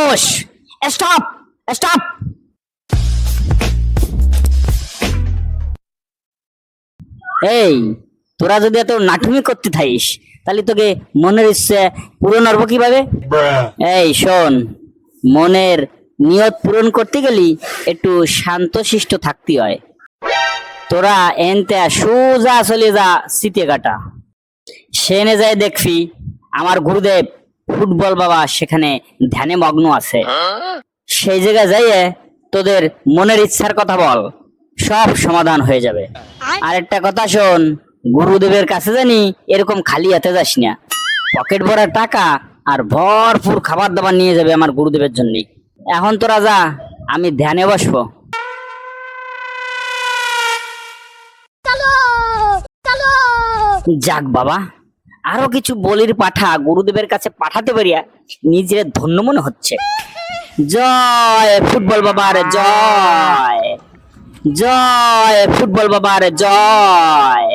খামোশ, stop, stop. এই, তোরা যদি এত নাটুমি করতে থাকিস তাহলে তোকে মনের ইচ্ছে পূরণ হবে কিভাবে? এই শোন, মনের নিয়ত পূরণ করতে গেলি একটু শান্তশিষ্ট থাকতে হয়। তোরা এনতে সোজা চলে যা সিতে কাটা, সেনে যায় দেখবি আমার গুরুদেব ফুটবল বাবা সেখানে ধ্যানে মগ্ন আছে। সেই জায়গায় যাইয়ে তোদের মনের ইচ্ছার কথা বল, সব সমাধান হয়ে যাবে। আরেকটা কথা শোন, গুরুদেবের কাছে জানি এরকম খালি হাতে যাস না। পকেট ভরা টাকা আর ভরপুর খাবার দাবার নিয়ে যাবে আমার গুরুদেবের জন্য। এখন তোরা যা, আমি ধ্যানে বসবো। যাক বাবা, আরো কিছু বলির পাঠা গুরুদেবের কাছে পাঠাতে পারিয়া নিজের ধন্য মনে হচ্ছে। জয় ফুটবল বাবার জয়, জয় ফুটবল বাবার জয়।